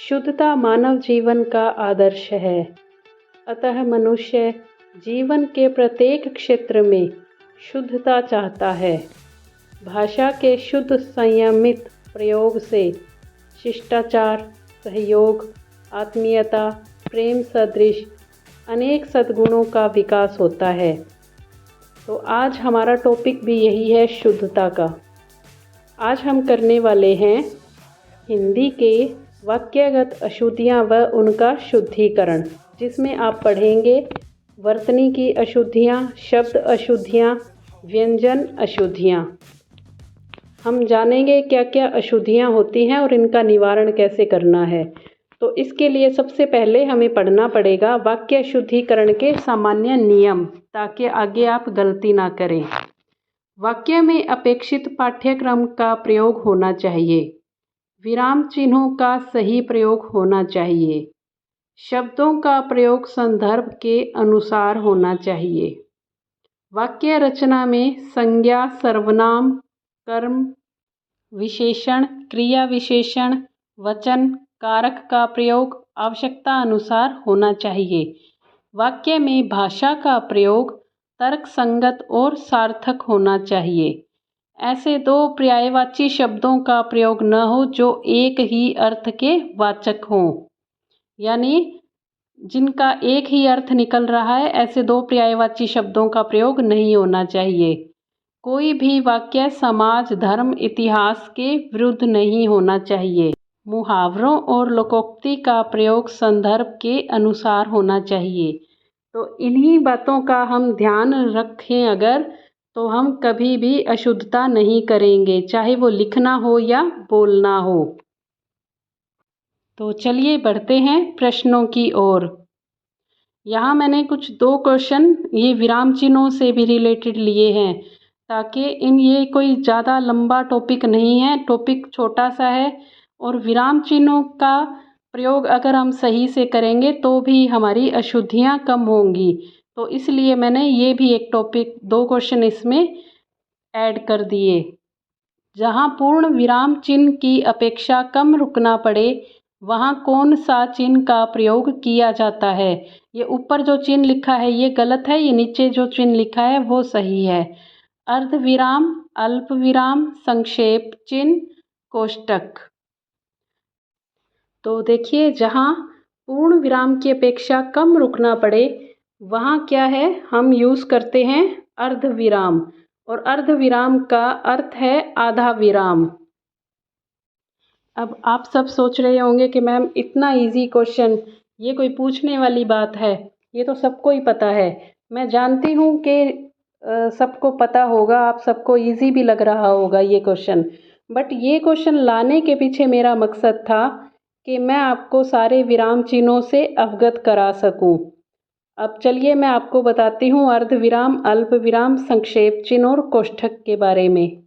शुद्धता मानव जीवन का आदर्श है, अतः मनुष्य जीवन के प्रत्येक क्षेत्र में शुद्धता चाहता है। भाषा के शुद्ध संयमित प्रयोग से शिष्टाचार, सहयोग, आत्मीयता, प्रेम सदृश अनेक सद्गुणों का विकास होता है। तो आज हमारा टॉपिक भी यही है, शुद्धता का। आज हम करने वाले हैं हिंदी के वाक्यगत अशुद्धियाँ व उनका शुद्धिकरण, जिसमें आप पढ़ेंगे वर्तनी की अशुद्धियाँ, शब्द अशुद्धियाँ, व्यंजन अशुद्धियाँ। हम जानेंगे क्या क्या अशुद्धियाँ होती हैं और इनका निवारण कैसे करना है। तो इसके लिए सबसे पहले हमें पढ़ना पड़ेगा वाक्य शुद्धिकरण के सामान्य नियम, ताकि आगे आप गलती ना करें। वाक्य में अपेक्षित पाठ्यक्रम का प्रयोग होना चाहिए। विराम चिन्हों का सही प्रयोग होना चाहिए। शब्दों का प्रयोग संदर्भ के अनुसार होना चाहिए। वाक्य रचना में संज्ञा, सर्वनाम, कर्म विशेषण, क्रिया विशेषण, वचन, कारक का प्रयोग आवश्यकता अनुसार होना चाहिए। वाक्य में भाषा का प्रयोग तर्क संगत और सार्थक होना चाहिए। ऐसे दो पर्यायवाची शब्दों का प्रयोग न हो जो एक ही अर्थ के वाचक हों, यानी जिनका एक ही अर्थ निकल रहा है, ऐसे दो पर्यायवाची शब्दों का प्रयोग नहीं होना चाहिए। कोई भी वाक्य समाज, धर्म, इतिहास के विरुद्ध नहीं होना चाहिए। मुहावरों और लोकोक्ति का प्रयोग संदर्भ के अनुसार होना चाहिए। तो इन्हीं बातों का हम ध्यान रखें अगर, तो हम कभी भी अशुद्धता नहीं करेंगे, चाहे वो लिखना हो या बोलना हो। तो चलिए बढ़ते हैं प्रश्नों की ओर। यहाँ मैंने कुछ 2 क्वेश्चन ये विराम चिन्हों से भी रिलेटेड लिए हैं, ताकि ये कोई ज़्यादा लंबा टॉपिक नहीं है, टॉपिक छोटा सा है। और विराम चिन्हों का प्रयोग अगर हम सही से करेंगे तो भी हमारी अशुद्धियाँ कम होंगी। तो इसलिए मैंने ये भी एक टॉपिक 2 क्वेश्चन इसमें ऐड कर दिए। जहाँ पूर्ण विराम चिन्ह की अपेक्षा कम रुकना पड़े, वहाँ कौन सा चिन्ह का प्रयोग किया जाता है। ये ऊपर जो चिन्ह लिखा है ये गलत है, ये नीचे जो चिन्ह लिखा है वो सही है। अर्ध विराम, अल्प विराम, संक्षेप चिन्ह, कोष्टक। तो देखिए, जहाँ पूर्ण विराम की अपेक्षा कम रुकना पड़े वहाँ क्या है, हम यूज़ करते हैं अर्ध विराम। और अर्ध विराम का अर्थ है आधा विराम। अब आप सब सोच रहे होंगे कि मैम इतना इजी क्वेश्चन, ये कोई पूछने वाली बात है, ये तो सबको ही पता है। मैं जानती हूँ कि सबको पता होगा, आप सबको इजी भी लग रहा होगा ये क्वेश्चन। बट ये क्वेश्चन लाने के पीछे मेरा मकसद था कि मैं आपको सारे विराम चिन्हों से अवगत करा सकूं। अब चलिए मैं आपको बताती हूँ अर्ध विराम, अल्प विराम, संक्षेप चिन्ह और कोष्ठक के बारे में।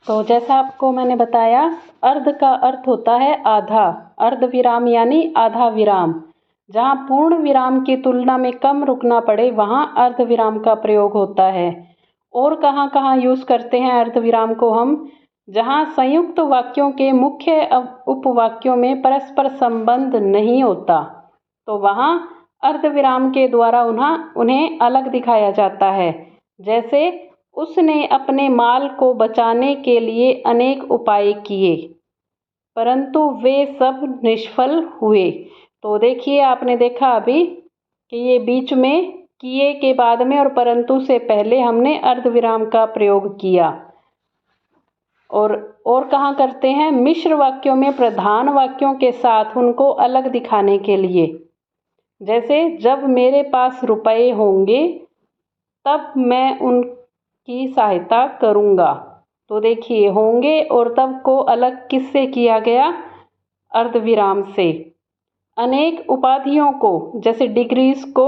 तो जैसा आपको मैंने बताया, अर्ध का अर्थ होता है आधा, अर्ध विराम यानी आधा विराम। जहाँ पूर्ण विराम की तुलना में कम रुकना पड़े वहाँ अर्ध विराम का प्रयोग होता है। और कहाँ कहाँ यूज़ करते हैं अर्ध विराम को हम, जहाँ संयुक्त वाक्यों के मुख्य उपवाक्यों में परस्पर संबंध नहीं होता, तो वहाँ अर्ध विराम के द्वारा उन्हें अलग दिखाया जाता है। जैसे उसने अपने माल को बचाने के लिए अनेक उपाय किए, परंतु वे सब निष्फल हुए। तो देखिए, आपने देखा अभी कि ये बीच में किए के बाद में और परंतु से पहले हमने अर्धविराम का प्रयोग किया। और कहाँ करते हैं, मिश्र वाक्यों में प्रधान वाक्यों के साथ उनको अलग दिखाने के लिए। जैसे जब मेरे पास रुपए होंगे तब मैं उनकी सहायता करूँगा। तो देखिए, होंगे और तब को अलग किससे किया गया, अर्धविराम से। अनेक उपाधियों को, जैसे डिग्रीज को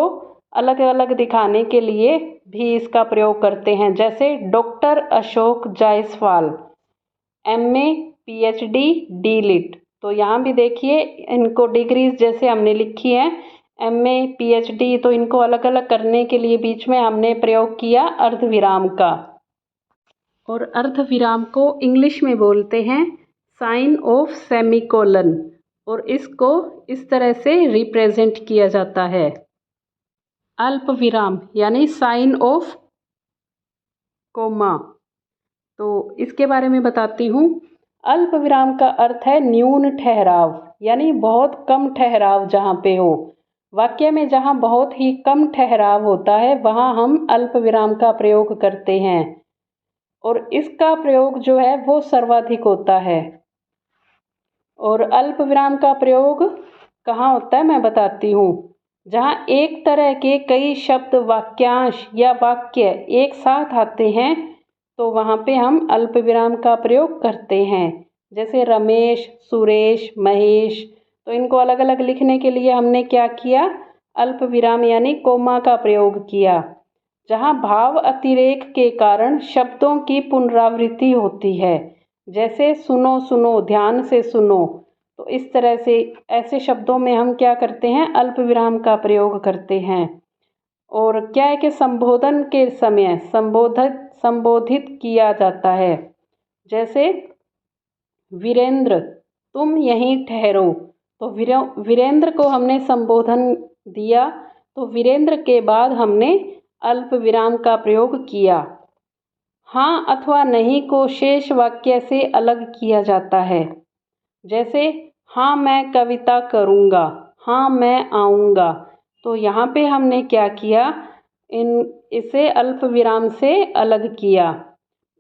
अलग अलग दिखाने के लिए भी इसका प्रयोग करते हैं। जैसे doctor Ashok Jaiswal, MA, PhD, D.Litt। तो यहाँ भी देखिए, इनको डिग्रीज जैसे हमने लिखी है MA, PhD, तो इनको अलग अलग करने के लिए बीच में हमने प्रयोग किया अर्धविराम का। और अर्धविराम को इंग्लिश में बोलते हैं साइन ऑफ सेमीकोलन। और इसको इस तरह से रिप्रेजेंट किया जाता है। अल्प विराम यानी साइन ऑफ कोमा। तो इसके बारे में बताती हूँ। अल्प विराम का अर्थ है न्यून ठहराव, यानी बहुत कम ठहराव जहाँ पे हो। वाक्य में जहाँ बहुत ही कम ठहराव होता है वहाँ हम अल्प विराम का प्रयोग करते हैं, और इसका प्रयोग जो है वो सर्वाधिक होता है। और अल्प विराम का प्रयोग कहाँ होता है मैं बताती हूँ। जहाँ एक तरह के कई शब्द, वाक्यांश या वाक्य एक साथ आते हैं तो वहाँ पे हम अल्प विराम का प्रयोग करते हैं। जैसे रमेश, सुरेश, महेश, तो इनको अलग अलग लिखने के लिए हमने क्या किया, अल्प विराम यानी कोमा का प्रयोग किया। जहाँ भाव अतिरेक के कारण शब्दों की पुनरावृत्ति होती है, जैसे सुनो सुनो, ध्यान से सुनो, तो इस तरह से ऐसे शब्दों में हम क्या करते हैं, अल्प विराम का प्रयोग करते हैं। और क्या है कि संबोधन के समय संबोधित किया जाता है। जैसे वीरेंद्र, तुम यहीं ठहरो, तो वीरेंद्र को हमने संबोधन दिया, तो वीरेंद्र के बाद हमने अल्प विराम का प्रयोग किया। हाँ अथवा नहीं को शेष वाक्य से अलग किया जाता है। जैसे हाँ मैं कविता करूँगा, हाँ मैं आऊँगा, तो यहाँ पे हमने क्या किया, इसे अल्प विराम से अलग किया।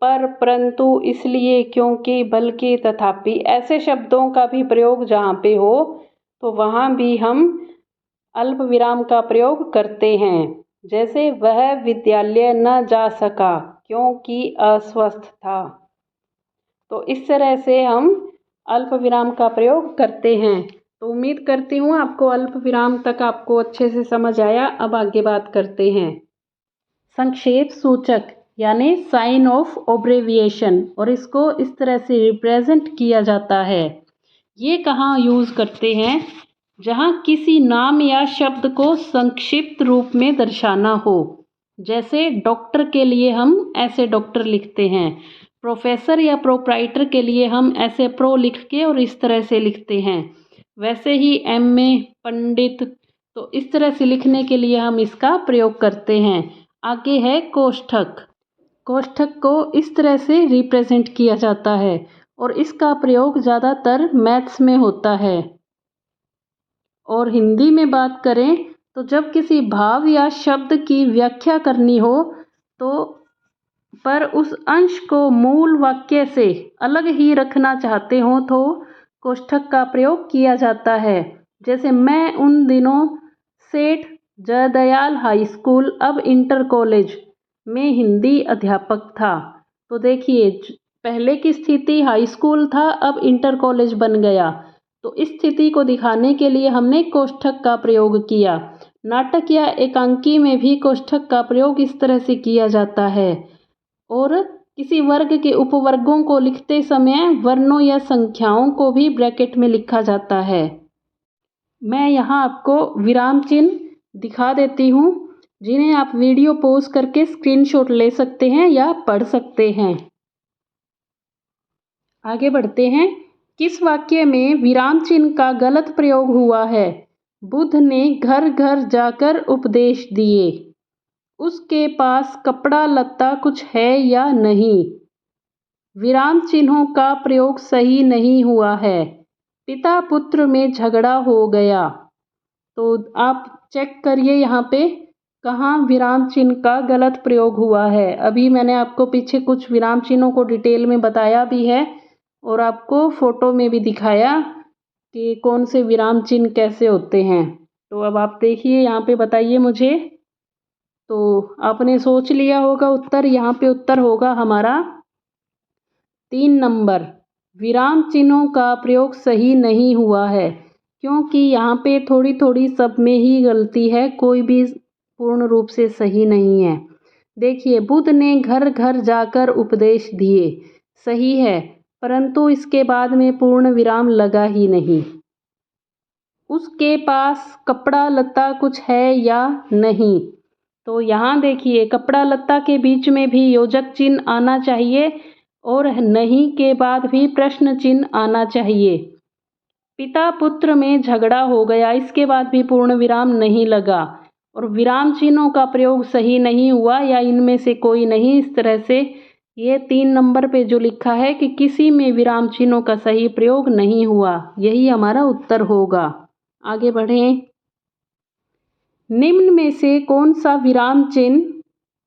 पर, परंतु, इसलिए, क्योंकि, बल्कि, तथापि ऐसे शब्दों का भी प्रयोग जहाँ पे हो तो वहाँ भी हम अल्प विराम का प्रयोग करते हैं। जैसे वह विद्यालय न जा सका क्योंकि अस्वस्थ था, तो इस तरह से हम अल्प विराम का प्रयोग करते हैं। तो उम्मीद करती हूँ आपको अल्प विराम तक आपको अच्छे से समझ आया। अब आगे बात करते हैं संक्षेप सूचक यानी साइन ऑफ ओब्रेविएशन, और इसको इस तरह से रिप्रेजेंट किया जाता है। ये कहाँ यूज़ करते हैं, जहाँ किसी नाम या शब्द को संक्षिप्त रूप में दर्शाना हो। जैसे डॉक्टर के लिए हम ऐसे डॉक्टर लिखते हैं, प्रोफेसर या प्रोप्राइटर के लिए हम ऐसे प्रो लिख के और इस तरह से लिखते हैं। वैसे ही एमए, पंडित, तो इस तरह से लिखने के लिए हम इसका प्रयोग करते हैं। आगे है कोष्ठक। कोष्ठक को इस तरह से रिप्रेजेंट किया जाता है और इसका प्रयोग ज़्यादातर मैथ्स में होता है। और हिंदी में बात करें तो जब किसी भाव या शब्द की व्याख्या करनी हो तो पर उस अंश को मूल वाक्य से अलग ही रखना चाहते हो तो कोष्ठक का प्रयोग किया जाता है। जैसे मैं उन दिनों सेठ जयदयाल हाई स्कूल अब इंटर कॉलेज में हिंदी अध्यापक था। तो देखिए पहले की स्थिति हाई स्कूल था, अब इंटर कॉलेज बन गया, तो इस स्थिति को दिखाने के लिए हमने कोष्ठक का प्रयोग किया। नाटक या एकांकी में भी कोष्ठक का प्रयोग इस तरह से किया जाता है। और किसी वर्ग के उपवर्गों को लिखते समय वर्णों या संख्याओं को भी ब्रैकेट में लिखा जाता है। मैं यहाँ आपको विराम चिन्ह दिखा देती हूँ, जिन्हें आप वीडियो पॉज करके स्क्रीनशॉट ले सकते हैं या पढ़ सकते हैं। आगे बढ़ते हैं। किस वाक्य में विराम चिन्ह का गलत प्रयोग हुआ है? बुद्ध ने घर घर जाकर उपदेश दिए। उसके पास कपड़ा लत्ता कुछ है या नहीं? विराम चिन्हों का प्रयोग सही नहीं हुआ है। पिता पुत्र में झगड़ा हो गया। तो आप चेक करिए यहाँ पे कहाँ विराम चिन्ह का गलत प्रयोग हुआ है। अभी मैंने आपको पीछे कुछ विराम चिन्हों को डिटेल में बताया भी है और आपको फोटो में भी दिखाया कि कौन से विराम चिन्ह कैसे होते हैं। तो अब आप देखिए यहाँ पे बताइए मुझे। तो आपने सोच लिया होगा उत्तर। यहाँ पे उत्तर होगा हमारा 3 नंबर। विराम चिन्हों का प्रयोग सही नहीं हुआ है क्योंकि यहाँ पे थोड़ी थोड़ी सब में ही गलती है, कोई भी पूर्ण रूप से सही नहीं है। देखिए बुद्ध ने घर घर जाकर उपदेश दिए, सही है, परंतु इसके बाद में पूर्ण विराम लगा ही नहीं। उसके पास कपड़ा लत्ता कुछ है या नहीं? तो यहाँ देखिए कपड़ा लत्ता के बीच में भी योजक चिन्ह आना चाहिए और नहीं के बाद भी प्रश्न चिन्ह आना चाहिए। पिता पुत्र में झगड़ा हो गया, इसके बाद भी पूर्ण विराम नहीं लगा और विराम चिन्हों का प्रयोग सही नहीं हुआ या इनमें से कोई नहीं। इस तरह से ये 3 नंबर पे जो लिखा है कि किसी में विराम चिन्हों का सही प्रयोग नहीं हुआ, यही हमारा उत्तर होगा। आगे बढ़ें। निम्न में से कौन सा विराम चिन्ह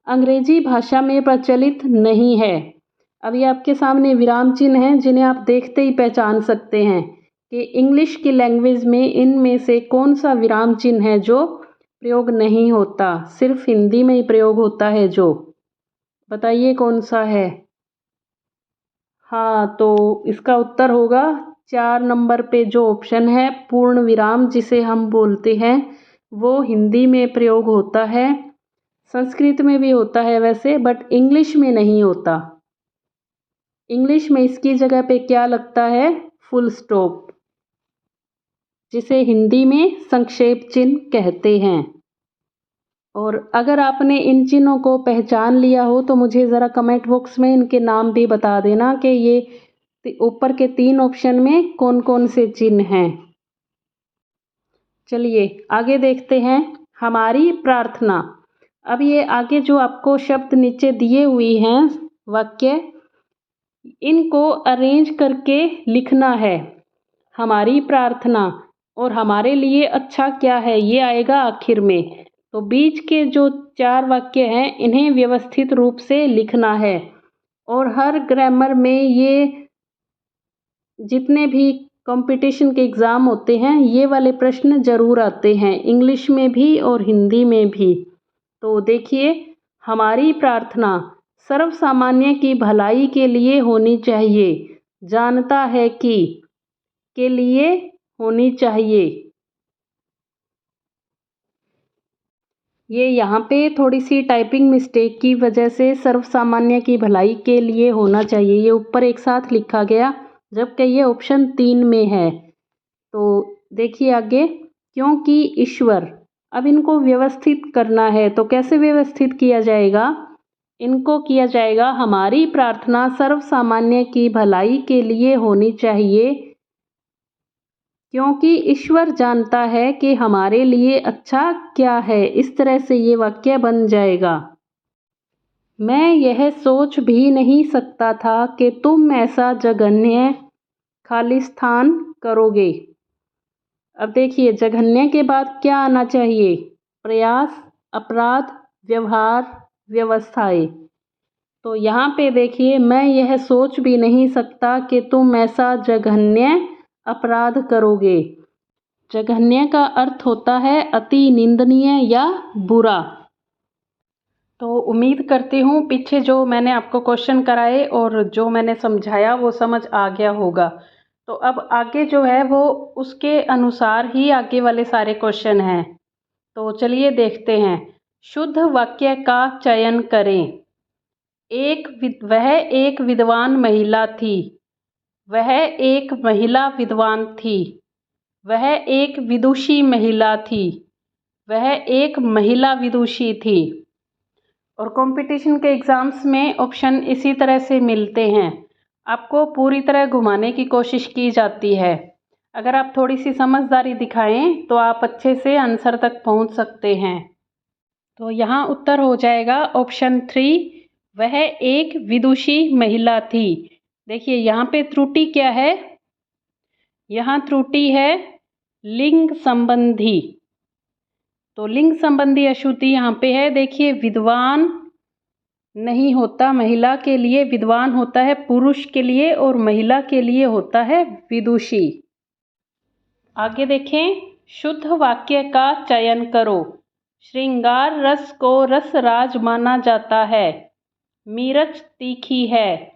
अंग्रेजी भाषा में प्रचलित नहीं है? अब ये आपके सामने विराम चिन्ह हैं जिन्हें आप देखते ही पहचान सकते हैं कि इंग्लिश की लैंग्वेज में इनमें से कौन सा विराम चिन्ह है जो प्रयोग नहीं होता, सिर्फ हिंदी में ही प्रयोग होता है जो। बताइए कौन सा है? हाँ, तो इसका उत्तर होगा 4 नंबर पे जो ऑप्शन है पूर्ण विराम जिसे हम बोलते हैं, वो हिंदी में प्रयोग होता है। संस्कृत में भी होता है वैसे, बट इंग्लिश में नहीं होता। इंग्लिश में इसकी जगह पे क्या लगता है? फुल स्टॉप, जिसे हिंदी में संक्षेप चिन्ह कहते हैं। और अगर आपने इन चिन्हों को पहचान लिया हो तो मुझे ज़रा कमेंट बॉक्स में इनके नाम भी बता देना कि ये ऊपर के 3 ऑप्शन में कौन कौन से चिन्ह हैं। चलिए आगे देखते हैं। हमारी प्रार्थना। अब ये आगे जो आपको शब्द नीचे दिए हुए हैं वाक्य, इनको अरेंज करके लिखना है। हमारी प्रार्थना और हमारे लिए अच्छा क्या है, ये आएगा आखिर में। तो बीच के जो 4 वाक्य हैं इन्हें व्यवस्थित रूप से लिखना है। और हर ग्रामर में ये जितने भी कंपटीशन के एग्ज़ाम होते हैं ये वाले प्रश्न ज़रूर आते हैं, इंग्लिश में भी और हिंदी में भी। तो देखिए, हमारी प्रार्थना सर्व सामान्य की भलाई के लिए होनी चाहिए, जानता है कि के लिए होनी चाहिए। ये यहाँ पे थोड़ी सी टाइपिंग मिस्टेक की वजह से सर्व सामान्य की भलाई के लिए होना चाहिए, ये ऊपर एक साथ लिखा गया जबकि ये ऑप्शन 3 में है। तो देखिए आगे, क्योंकि ईश्वर। अब इनको व्यवस्थित करना है, तो कैसे व्यवस्थित किया जाएगा? इनको किया जाएगा हमारी प्रार्थना सर्व सामान्य की भलाई के लिए होनी चाहिए, क्योंकि ईश्वर जानता है कि हमारे लिए अच्छा क्या है। इस तरह से ये वाक्य बन जाएगा। मैं यह सोच भी नहीं सकता था कि तुम ऐसा जघन्य खालिस्तान करोगे। अब देखिए, जघन्य के बाद क्या आना चाहिए? प्रयास, अपराध, व्यवहार, व्यवस्थाएं। तो यहाँ पे देखिए, मैं यह सोच भी नहीं सकता कि तुम ऐसा जघन्य अपराध करोगे। जघन्य का अर्थ होता है अति निंदनीय या बुरा। तो उम्मीद करती हूँ पीछे जो मैंने आपको क्वेश्चन कराए और जो मैंने समझाया वो समझ आ गया होगा। तो अब आगे जो है वो उसके अनुसार ही आगे वाले सारे क्वेश्चन हैं। तो चलिए देखते हैं। शुद्ध वाक्य का चयन करें। वह एक विद्वान महिला थी। वह एक महिला विद्वान थी। वह एक विदुषी महिला थी। वह एक महिला विदुषी थी। और कंपटीशन के एग्ज़ाम्स में ऑप्शन इसी तरह से मिलते हैं। आपको पूरी तरह घुमाने की कोशिश की जाती है। अगर आप थोड़ी सी समझदारी दिखाएं तो आप अच्छे से आंसर तक पहुंच सकते हैं। तो यहाँ उत्तर हो जाएगा ऑप्शन 3, वह एक विदुषी महिला थी। देखिए यहाँ पे त्रुटि क्या है? यहाँ त्रुटि है लिंग संबंधी। तो लिंग संबंधी अशुद्धि यहाँ पे है। देखिए, विद्वान नहीं होता महिला के लिए, विद्वान होता है पुरुष के लिए और महिला के लिए होता है विदुषी। आगे देखें, शुद्ध वाक्य का चयन करो। श्रृंगार रस को रस राज माना जाता है। मिर्च तीखी है।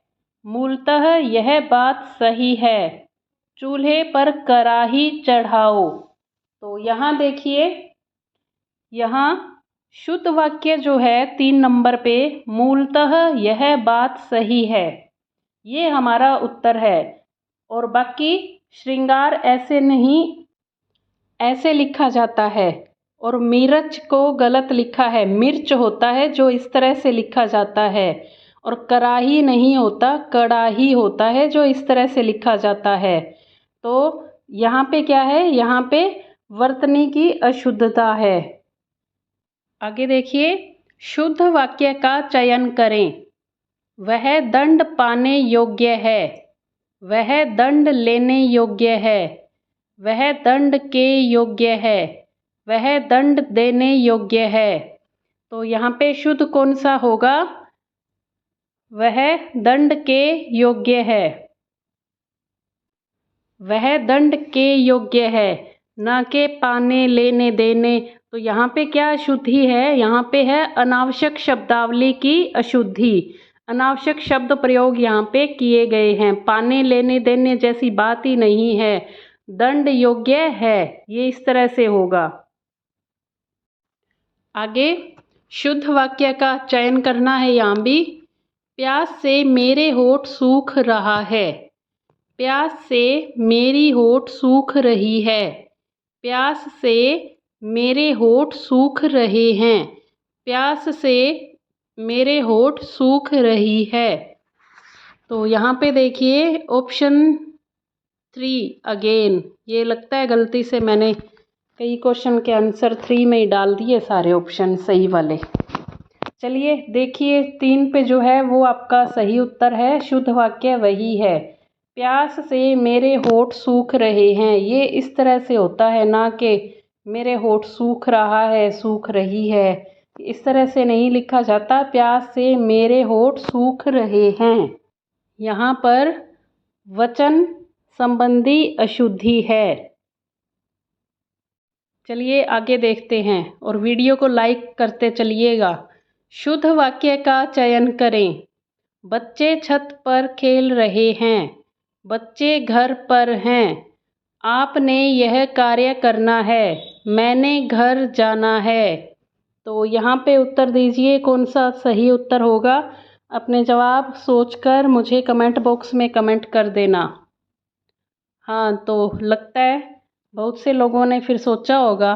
मूलतः यह बात सही है। चूल्हे पर कराही चढ़ाओ। तो यहाँ देखिए, यहाँ शुद्ध वाक्य जो है 3 नंबर पे, मूलतः यह बात सही है, ये हमारा उत्तर है। और बाकी श्रृंगार ऐसे नहीं, ऐसे लिखा जाता है। और मिर्च को गलत लिखा है, मिर्च होता है जो इस तरह से लिखा जाता है। और कराही नहीं होता, कड़ाही होता है जो इस तरह से लिखा जाता है। तो यहाँ पे क्या है, यहाँ पे वर्तनी की अशुद्धता है। आगे देखिए, शुद्ध वाक्य का चयन करें। वह दंड पाने योग्य है, वह दंड लेने योग्य है, वह दंड के योग्य है, वह दंड देने योग्य है। तो यहाँ पे शुद्ध कौन सा होगा? वह दंड के योग्य है, वह दंड के योग्य है, ना के पाने लेने देने। तो यहाँ पे क्या अशुद्धि है? यहाँ पे है अनावश्यक शब्दावली की अशुद्धि। अनावश्यक शब्द प्रयोग यहाँ पे किए गए हैं। पाने लेने देने जैसी बात ही नहीं है। दंड योग्य है, ये इस तरह से होगा। आगे शुद्ध वाक्य का चयन करना है। यहाँ भी प्यास से मेरे होठ सूख रहा है, प्यास से मेरी होठ सूख रही है, प्यास से मेरे होठ सूख रहे हैं, प्यास से मेरे होठ सूख रही है। तो यहाँ पे देखिए ऑप्शन 3 अगेन, ये लगता है गलती से मैंने कई क्वेश्चन के आंसर 3 में ही डाल दिए सारे ऑप्शन सही वाले। चलिए देखिए 3 पे जो है वो आपका सही उत्तर है, शुद्ध वाक्य वही है। प्यास से मेरे होठ सूख रहे हैं, ये इस तरह से होता है, ना कि मेरे होठ सूख रहा है, सूख रही है, इस तरह से नहीं लिखा जाता। प्यास से मेरे होठ सूख रहे हैं, यहाँ पर वचन संबंधी अशुद्धि है। चलिए आगे देखते हैं और वीडियो को लाइक करते चलिएगा। शुद्ध वाक्य का चयन करें। बच्चे छत पर खेल रहे हैं, बच्चे घर पर हैं, आपने यह कार्य करना है, मैंने घर जाना है। तो यहाँ पे उत्तर दीजिए कौन सा सही उत्तर होगा। अपने जवाब सोचकर मुझे कमेंट बॉक्स में कमेंट कर देना। हाँ, तो लगता है बहुत से लोगों ने फिर सोचा होगा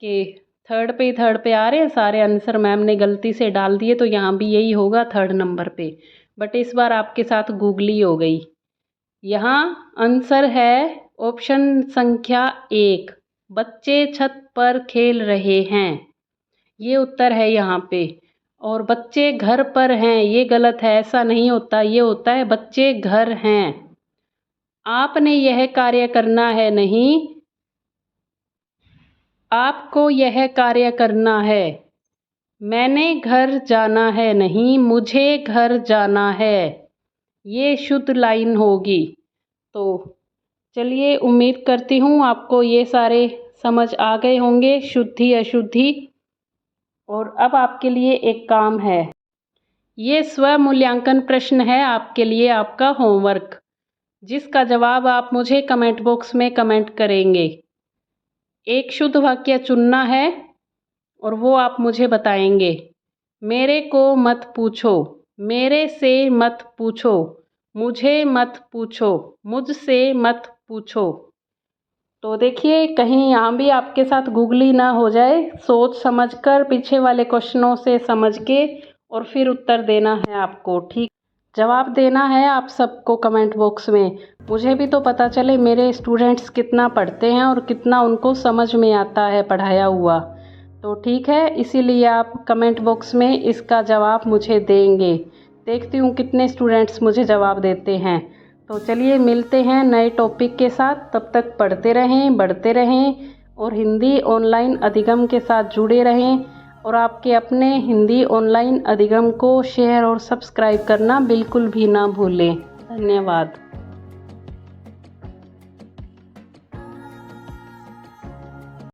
कि थर्ड पे आ रहे हैं सारे आंसर, मैम ने गलती से डाल दिए, तो यहाँ भी यही होगा 3rd नंबर पे। बट इस बार आपके साथ गूगली हो गई। यहाँ आंसर है ऑप्शन संख्या 1, बच्चे छत पर खेल रहे हैं, ये उत्तर है यहाँ पे। और बच्चे घर पर हैं, ये गलत है, ऐसा नहीं होता, ये होता है बच्चे घर हैं। आपने यह कार्य करना है, नहीं आपको यह कार्य करना है। मैंने घर जाना है, नहीं मुझे घर जाना है, ये शुद्ध लाइन होगी। तो चलिए उम्मीद करती हूँ आपको ये सारे समझ आ गए होंगे, शुद्धि अशुद्धि। और अब आपके लिए एक काम है, ये स्व मूल्यांकन प्रश्न है आपके लिए, आपका होमवर्क, जिसका जवाब आप मुझे कमेंट बॉक्स में कमेंट करेंगे। एक शुद्ध वाक्य चुनना है और वो आप मुझे बताएंगे। मेरे को मत पूछो, मेरे से मत पूछो, मुझे मत पूछो, मुझसे मत पूछो। तो देखिए कहीं यहाँ भी आपके साथ गूगली ना हो जाए, सोच समझकर पीछे वाले क्वेश्चनों से समझ के और फिर उत्तर देना है आपको। ठीक, जवाब देना है आप सबको कमेंट बॉक्स में, मुझे भी तो पता चले मेरे स्टूडेंट्स कितना पढ़ते हैं और कितना उनको समझ में आता है पढ़ाया हुआ। तो ठीक है, इसीलिए आप कमेंट बॉक्स में इसका जवाब मुझे देंगे। देखती हूँ कितने स्टूडेंट्स मुझे जवाब देते हैं। तो चलिए मिलते हैं नए टॉपिक के साथ, तब तक पढ़ते रहें, बढ़ते रहें और हिंदी ऑनलाइन अधिगम के साथ जुड़े रहें। और आपके अपने हिंदी ऑनलाइन अधिगम को शेयर और सब्सक्राइब करना बिल्कुल भी ना भूलें। धन्यवाद।